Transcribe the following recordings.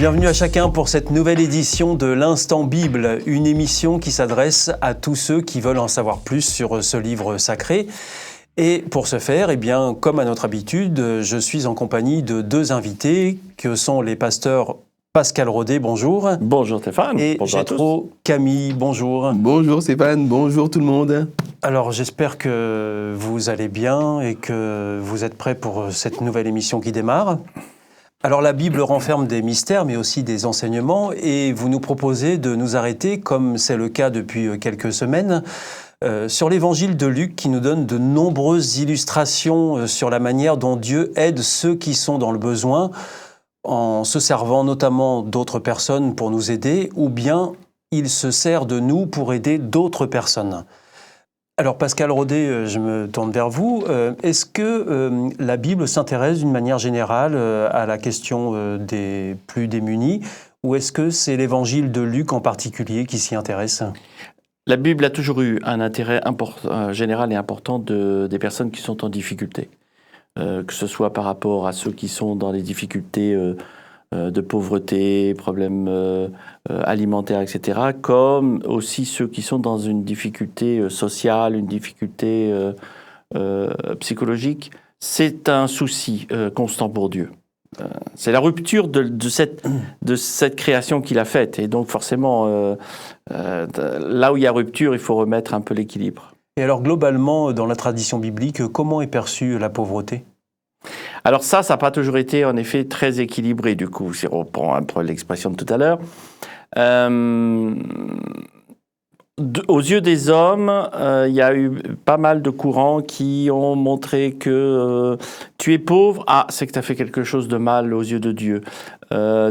Bienvenue à chacun pour cette nouvelle édition de l'Instant Bible, une émission qui s'adresse à tous ceux qui veulent en savoir plus sur ce livre sacré. Et pour ce faire, eh bien, comme à notre habitude, je suis en compagnie de deux invités que sont les pasteurs Pascal Rodet, bonjour. Bonjour Stéphane. Et bonjour Jétro Camille, bonjour. Bonjour Stéphane, bonjour tout le monde. Alors j'espère que vous allez bien et que vous êtes prêts pour cette nouvelle émission qui démarre. Alors la Bible renferme des mystères mais aussi des enseignements et vous nous proposez de nous arrêter, comme c'est le cas depuis quelques semaines, sur l'évangile de Luc qui nous donne de nombreuses illustrations sur la manière dont Dieu aide ceux qui sont dans le besoin en se servant notamment d'autres personnes pour nous aider ou bien il se sert de nous pour aider d'autres personnes. Alors Pascal Rodet, je me tourne vers vous. Est-ce que la Bible s'intéresse d'une manière générale à la question des plus démunis ou est-ce que c'est l'évangile de Luc en particulier qui s'y intéresse ? La Bible a toujours eu un intérêt général et important des personnes qui sont en difficulté. Que ce soit par rapport à ceux qui sont dans les difficultés de pauvreté, problèmes alimentaires, etc., comme aussi ceux qui sont dans une difficulté sociale, une difficulté psychologique. C'est un souci constant pour Dieu. C'est la rupture de cette création qu'il a faite. Et donc forcément, là où il y a rupture, il faut remettre un peu l'équilibre. Et alors globalement, dans la tradition biblique, comment est perçue la pauvreté ? Alors ça n'a pas toujours été en effet très équilibré du coup, si on reprend un peu l'expression de tout à l'heure. Aux yeux des hommes, il y a eu pas mal de courants qui ont montré que tu es pauvre, c'est que tu as fait quelque chose de mal aux yeux de Dieu.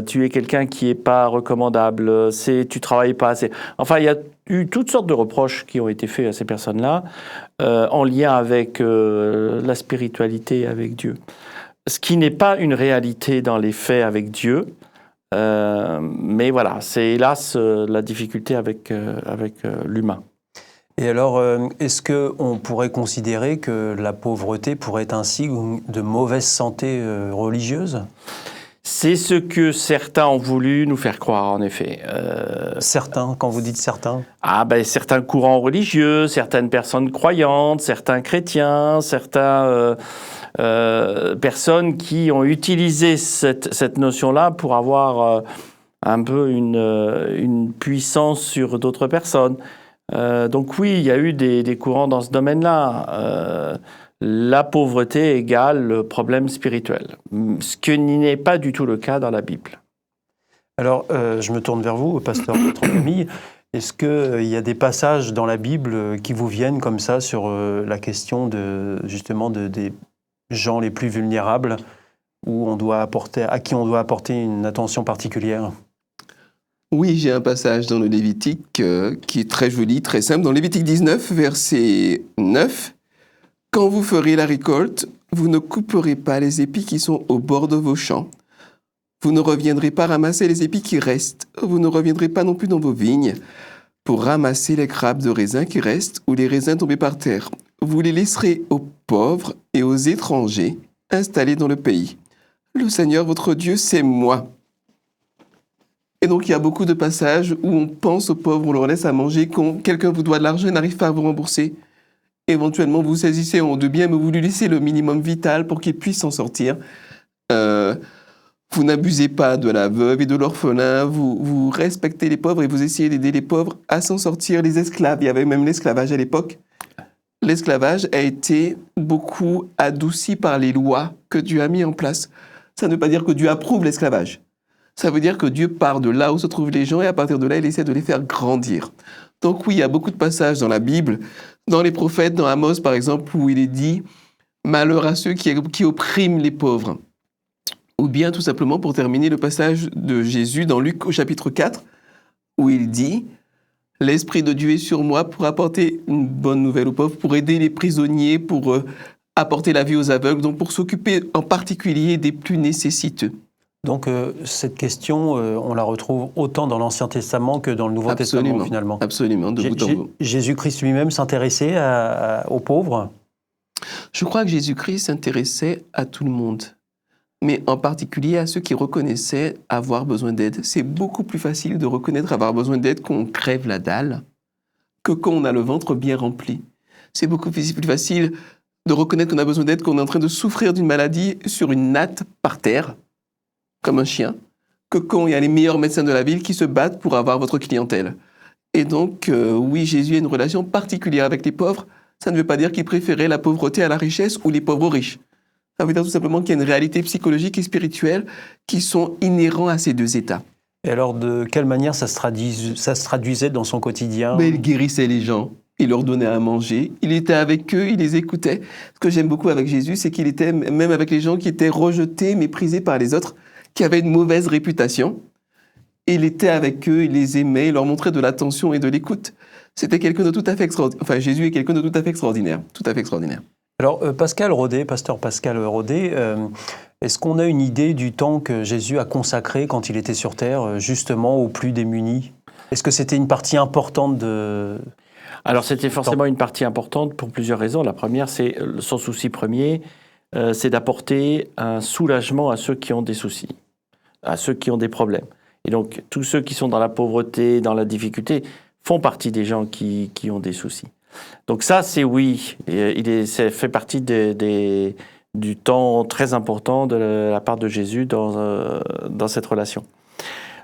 Tu es quelqu'un qui n'est pas recommandable, tu travailles pas assez. Enfin, il y a eu toutes sortes de reproches qui ont été faits à ces personnes-là en lien avec la spiritualité, avec Dieu. Ce qui n'est pas une réalité dans les faits avec Dieu. Mais voilà, c'est hélas la difficulté avec l'humain. Et alors, est-ce qu'on pourrait considérer que la pauvreté pourrait être un signe de mauvaise santé religieuse ? C'est ce que certains ont voulu nous faire croire, en effet. Certains, quand vous dites certains ? Certains courants religieux, certaines personnes croyantes, certains chrétiens, certaines personnes qui ont utilisé cette notion-là pour avoir un peu une puissance sur d'autres personnes. Donc oui, il y a eu des courants dans ce domaine-là. La pauvreté égale le problème spirituel, ce qui n'est pas du tout le cas dans la Bible. Alors, je me tourne vers vous, pasteur Camille. Est-ce qu'il y a des passages dans la Bible qui vous viennent comme ça sur la question des gens les plus vulnérables à qui on doit apporter une attention particulière ? Oui, j'ai un passage dans le Lévitique qui est très joli, très simple. Dans Lévitique 19, verset 9, « Quand vous ferez la récolte, vous ne couperez pas les épis qui sont au bord de vos champs. Vous ne reviendrez pas ramasser les épis qui restent. Vous ne reviendrez pas non plus dans vos vignes pour ramasser les grappes de raisins qui restent ou les raisins tombés par terre. Vous les laisserez aux pauvres et aux étrangers installés dans le pays. Le Seigneur, votre Dieu, c'est moi. » Et donc, il y a beaucoup de passages où on pense aux pauvres, on leur laisse à manger. Quand quelqu'un vous doit de l'argent et n'arrive pas à vous rembourser, éventuellement, vous saisissez en de bien, mais vous lui laissez le minimum vital pour qu'il puisse s'en sortir. Vous n'abusez pas de la veuve et de l'orphelin, vous respectez les pauvres et vous essayez d'aider les pauvres à s'en sortir. Les esclaves, il y avait même l'esclavage à l'époque. L'esclavage a été beaucoup adouci par les lois que Dieu a mis en place. Ça ne veut pas dire que Dieu approuve l'esclavage. Ça veut dire que Dieu part de là où se trouvent les gens et à partir de là, il essaie de les faire grandir. Donc oui, il y a beaucoup de passages dans la Bible, dans les prophètes, dans Amos par exemple, où il est dit « Malheur à ceux qui oppriment les pauvres ». Ou bien tout simplement pour terminer le passage de Jésus dans Luc au chapitre 4, où il dit « L'Esprit de Dieu est sur moi pour apporter une bonne nouvelle aux pauvres, pour aider les prisonniers, pour apporter la vie aux aveugles, donc pour s'occuper en particulier des plus nécessiteux. » Donc cette question, on la retrouve autant dans l'Ancien Testament que dans le Nouveau Testament finalement. Absolument, de bout en bout. Jésus-Christ lui-même s'intéressait aux pauvres ? Je crois que Jésus-Christ s'intéressait à tout le monde. mais en particulier à ceux qui reconnaissaient avoir besoin d'aide. C'est beaucoup plus facile de reconnaître avoir besoin d'aide quand on crève la dalle que quand on a le ventre bien rempli. C'est beaucoup plus facile de reconnaître qu'on a besoin d'aide quand on est en train de souffrir d'une maladie sur une natte par terre, comme un chien, que quand il y a les meilleurs médecins de la ville qui se battent pour avoir votre clientèle. Et donc, oui, Jésus a une relation particulière avec les pauvres. Ça ne veut pas dire qu'il préférait la pauvreté à la richesse ou les pauvres aux riches. Ça veut dire tout simplement qu'il y a une réalité psychologique et spirituelle qui sont inhérents à ces deux états. Et alors, de quelle manière ça se traduisait dans son quotidien? Mais il guérissait les gens, il leur donnait à manger, il était avec eux, il les écoutait. Ce que j'aime beaucoup avec Jésus, c'est qu'il était même avec les gens qui étaient rejetés, méprisés par les autres, qui avaient une mauvaise réputation. Il était avec eux, il les aimait, il leur montrait de l'attention et de l'écoute. C'était quelqu'un de tout à fait extraordinaire. Enfin, Jésus est quelqu'un de tout à fait extraordinaire. Tout à fait extraordinaire. Alors, pasteur Pascal Rodet, est-ce qu'on a une idée du temps que Jésus a consacré quand il était sur terre, justement aux plus démunis? Est-ce que c'était une partie importante de... Alors, c'était forcément une partie importante pour plusieurs raisons. La première, c'est son souci premier, c'est d'apporter un soulagement à ceux qui ont des soucis, à ceux qui ont des problèmes. Et donc, tous ceux qui sont dans la pauvreté, dans la difficulté, font partie des gens qui ont des soucis. Donc ça, c'est oui, ça fait partie du temps très important de la part de Jésus dans cette relation.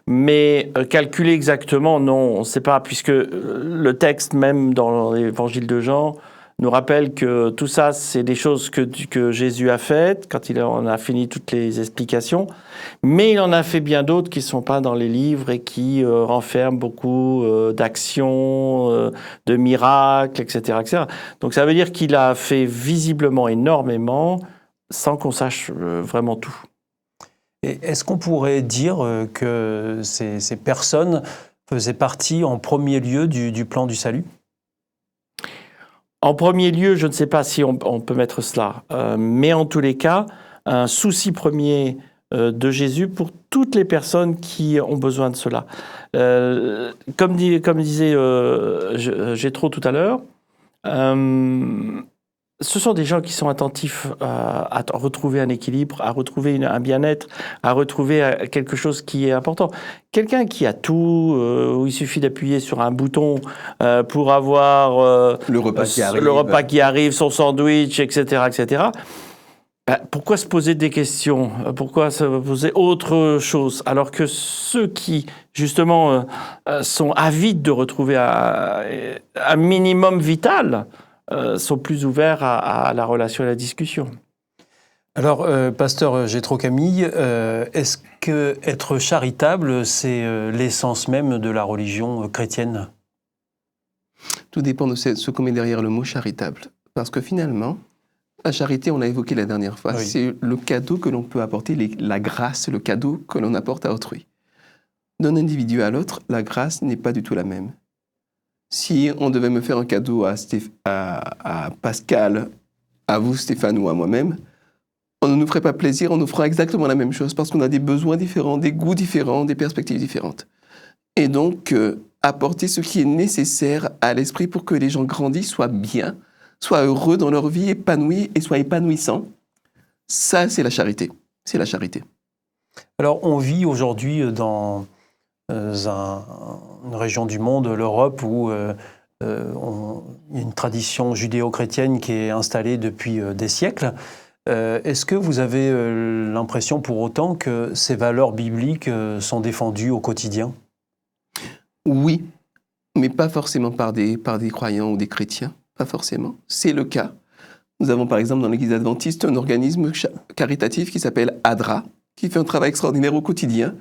Mais calculer exactement, non, on ne sait pas, puisque le texte même dans l'évangile de Jean nous rappelle que tout ça, c'est des choses que Jésus a faites quand il en a fini toutes les explications, mais il en a fait bien d'autres qui ne sont pas dans les livres et qui renferment beaucoup d'actions, de miracles, etc., etc. Donc ça veut dire qu'il a fait visiblement énormément sans qu'on sache vraiment tout. Et est-ce qu'on pourrait dire que ces personnes faisaient partie en premier lieu du plan du salut ? En premier lieu, je ne sais pas si on peut mettre cela, mais en tous les cas, un souci premier de Jésus pour toutes les personnes qui ont besoin de cela. Comme disait Jétro tout à l'heure, ce sont des gens qui sont attentifs à retrouver un équilibre, à retrouver un bien-être, à retrouver quelque chose qui est important. Quelqu'un qui a tout, où il suffit d'appuyer sur un bouton pour avoir le repas qui arrive, son sandwich, etc., etc. Pourquoi se poser des questions? Pourquoi se poser autre chose? Alors que ceux qui, justement, sont avides de retrouver un minimum vital, sont plus ouverts à la relation et à la discussion. Alors, pasteur Jétro Camille, est-ce que être charitable, c'est l'essence même de la religion chrétienne? Tout dépend de ce qu'on met derrière le mot charitable. Parce que finalement, la charité, on l'a évoqué la dernière fois, oui. C'est le cadeau que l'on peut apporter, la grâce, le cadeau que l'on apporte à autrui. D'un individu à l'autre, la grâce n'est pas du tout la même. Si on devait me faire un cadeau à Pascal, à vous Stéphane ou à moi-même, on ne nous ferait pas plaisir, on nous fera exactement la même chose parce qu'on a des besoins différents, des goûts différents, des perspectives différentes. Et donc, apporter ce qui est nécessaire à l'esprit pour que les gens grandissent, soient bien, soient heureux dans leur vie, épanouis et soient épanouissants, ça c'est la charité. C'est la charité. Alors, on vit aujourd'hui dans une région du monde, l'Europe, où il y a une tradition judéo-chrétienne qui est installée depuis des siècles. Est-ce que vous avez l'impression pour autant que ces valeurs bibliques sont défendues au quotidien? Oui, mais pas forcément par des croyants ou des chrétiens, pas forcément. C'est le cas. Nous avons par exemple dans l'Église adventiste un organisme caritatif qui s'appelle ADRA, qui fait un travail extraordinaire au quotidien.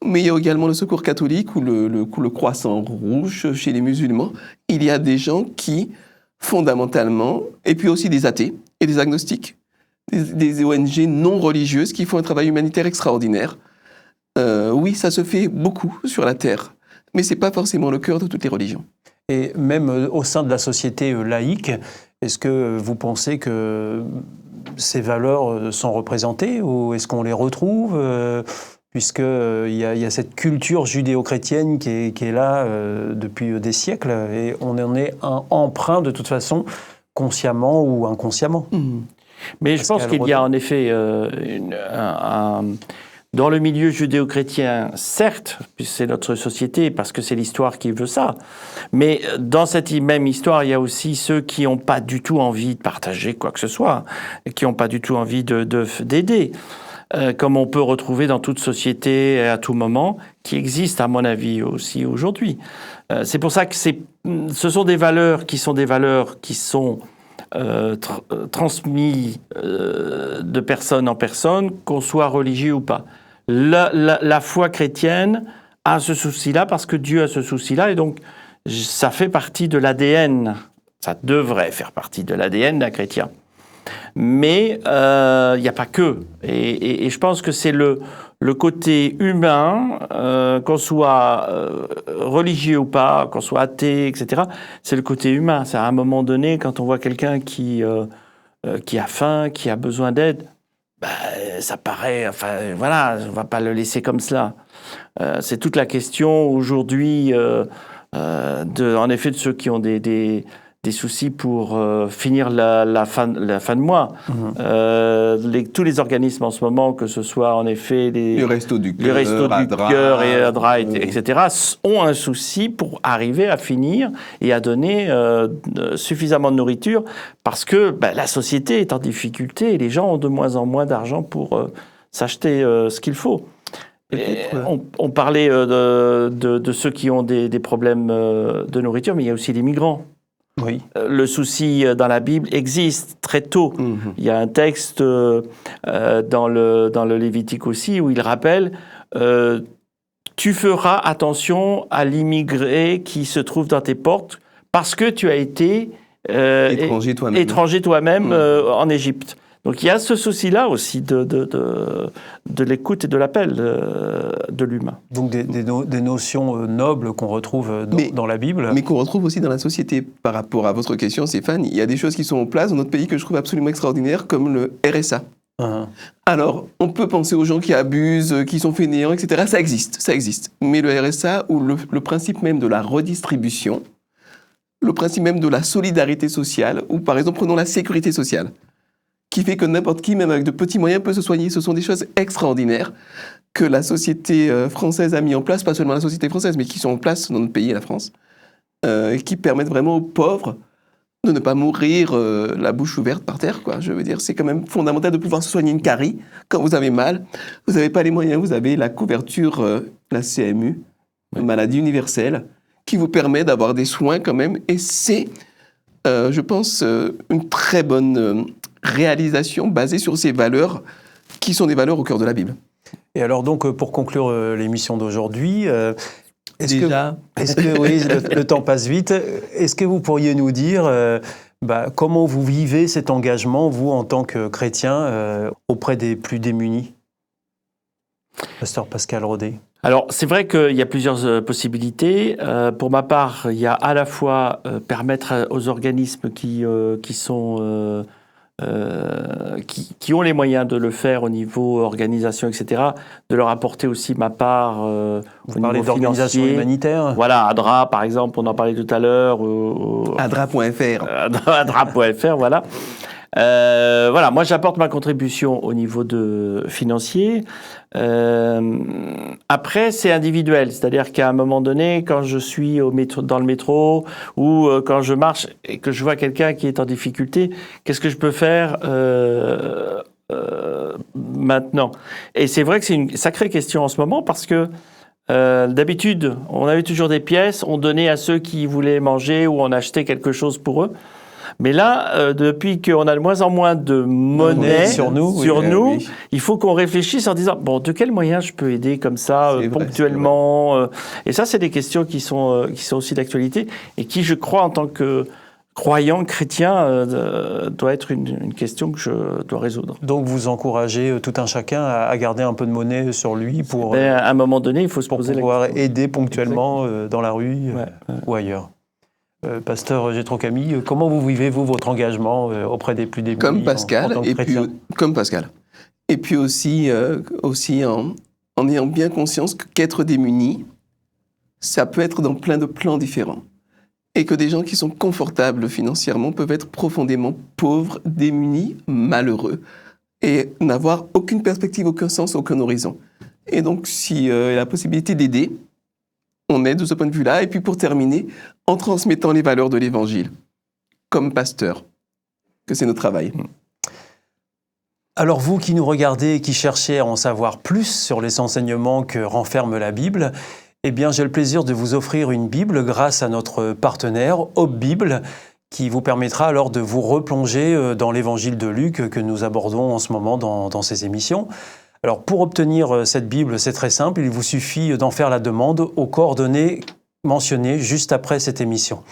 Mais il y a également le Secours catholique ou le Croissant rouge chez les musulmans. Il y a des gens qui, fondamentalement, et puis aussi des athées et des agnostiques, des ONG non religieuses qui font un travail humanitaire extraordinaire. Oui, ça se fait beaucoup sur la Terre, mais ce n'est pas forcément le cœur de toutes les religions. Et même au sein de la société laïque, est-ce que vous pensez que ces valeurs sont représentées ou est-ce qu'on les retrouve puisqu'il y a cette culture judéo-chrétienne qui est là depuis des siècles, et on en est emprunt de toute façon, consciemment ou inconsciemment. Mais je pense qu'il y a en effet dans le milieu judéo-chrétien, certes, puisque c'est notre société, parce que c'est l'histoire qui veut ça, mais dans cette même histoire, il y a aussi ceux qui n'ont pas du tout envie de partager quoi que ce soit, qui n'ont pas du tout envie d'aider, comme on peut retrouver dans toute société à tout moment, qui existe à mon avis aussi aujourd'hui. C'est pour ça que ce sont des valeurs qui sont transmis de personne en personne, qu'on soit religieux ou pas. La foi chrétienne a ce souci-là parce que Dieu a ce souci-là et donc ça fait partie de l'ADN, ça devrait faire partie de l'ADN d'un chrétien. Mais il n'y a pas que. Et je pense que c'est le côté humain, qu'on soit religieux ou pas, qu'on soit athée, etc. C'est le côté humain. C'est à un moment donné, quand on voit quelqu'un qui a faim, qui a besoin d'aide, ça paraît, enfin voilà, on ne va pas le laisser comme cela. C'est toute la question aujourd'hui, en effet, de ceux qui ont des soucis pour finir la fin de mois. Tous les organismes en ce moment, que ce soit en effet les Restos du Cœur, et ADRA, etc., ont un souci pour arriver à finir et à donner suffisamment de nourriture parce que la société est en difficulté et les gens ont de moins en moins d'argent pour s'acheter ce qu'il faut. On parlait de ceux qui ont des problèmes de nourriture, mais il y a aussi les migrants. Oui. Le souci dans la Bible existe très tôt. Il y a un texte dans le Lévitique aussi où il rappelle tu feras attention à l'immigré qui se trouve dans tes portes parce que tu as été étranger toi-même en Égypte. Donc il y a ce souci-là aussi de l'écoute et de l'appel de l'humain. Donc des notions nobles qu'on retrouve dans la Bible. Mais qu'on retrouve aussi dans la société. Par rapport à votre question, Stéphane, il y a des choses qui sont en place dans notre pays que je trouve absolument extraordinaires, comme le RSA. Alors, on peut penser aux gens qui abusent, qui sont fainéants, etc. Ça existe. Mais le RSA, ou le principe même de la redistribution, le principe même de la solidarité sociale, ou par exemple, prenons la sécurité sociale, qui fait que n'importe qui, même avec de petits moyens, peut se soigner. Ce sont des choses extraordinaires que la société française a mis en place, pas seulement la société française, mais qui sont en place dans notre pays, la France, qui permettent vraiment aux pauvres de ne pas mourir la bouche ouverte par terre, quoi. Je veux dire, c'est quand même fondamental de pouvoir se soigner une carie quand vous avez mal. Vous n'avez pas les moyens, vous avez la couverture, la CMU, maladie universelle, qui vous permet d'avoir des soins quand même. Et c'est, je pense, une très bonne réalisation basée sur ces valeurs qui sont des valeurs au cœur de la Bible. Et alors donc, pour conclure l'émission d'aujourd'hui, est-ce que oui, le temps passe vite, est-ce que vous pourriez nous dire comment vous vivez cet engagement, vous, en tant que chrétien, auprès des plus démunis? Pasteur Pascal Rodet. Alors, c'est vrai qu'il y a plusieurs possibilités. Pour ma part, il y a à la fois permettre aux organismes qui ont les moyens de le faire au niveau organisation, etc., de leur apporter aussi ma part Vous parlez d'organisation humanitaire. Voilà, ADRA, par exemple, on en parlait tout à l'heure. ADRA.fr. ADRA.fr, voilà. Voilà, moi j'apporte ma contribution au niveau financier. Après, c'est individuel, c'est-à-dire qu'à un moment donné, quand je suis dans le métro ou quand je marche et que je vois quelqu'un qui est en difficulté, qu'est-ce que je peux faire maintenant? Et c'est vrai que c'est une sacrée question en ce moment parce que d'habitude, on avait toujours des pièces, on donnait à ceux qui voulaient manger ou on achetait quelque chose pour eux. Mais là, depuis qu'on a de moins en moins de monnaie sur nous, il faut qu'on réfléchisse en disant de quels moyens je peux aider comme ça, ponctuellement. Et ça, c'est des questions qui sont aussi d'actualité et qui, je crois, en tant que croyant chrétien, doit être une question que je dois résoudre. Donc vous encouragez tout un chacun à garder un peu de monnaie sur lui pour à un moment donné, il faut se poser la question. Pour pouvoir aider ponctuellement dans la rue ou ailleurs. Pasteur Jétro Camille, comment vous vivez, vous, votre engagement auprès des plus démunis comme Pascal, en tant que chrétien? Comme Pascal. Et puis aussi en ayant bien conscience qu'être démuni, ça peut être dans plein de plans différents. et que des gens qui sont confortables financièrement peuvent être profondément pauvres, démunis, malheureux, et n'avoir aucune perspective, aucun sens, aucun horizon. Et donc, si y a la possibilité d'aider, on aide de ce point de vue-là. Et puis, pour terminer, en transmettant les valeurs de l'Évangile, comme pasteur, que c'est notre travail. Alors vous qui nous regardez et qui cherchez à en savoir plus sur les enseignements que renferme la Bible, eh bien j'ai le plaisir de vous offrir une Bible grâce à notre partenaire Hope Bible, qui vous permettra alors de vous replonger dans l'Évangile de Luc que nous abordons en ce moment dans ces émissions. Alors pour obtenir cette Bible, c'est très simple, il vous suffit d'en faire la demande aux coordonnées mentionnées juste après cette émission.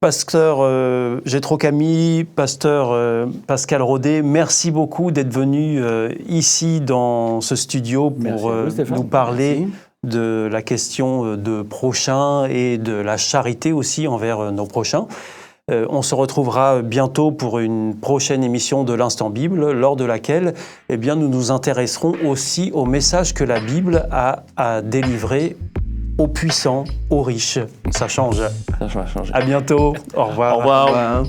Pasteur Jétro Camille, pasteur Pascal Rodet, merci beaucoup d'être venu ici dans ce studio pour nous parler de la question de prochain et de la charité aussi envers nos prochains. On se retrouvera bientôt pour une prochaine émission de l'Instant Bible, lors de laquelle eh bien, nous nous intéresserons aussi au message que la Bible a à délivrer aux puissants, aux riches. Ça change. Ça va changer. À bientôt. Au revoir. Au revoir. Au revoir.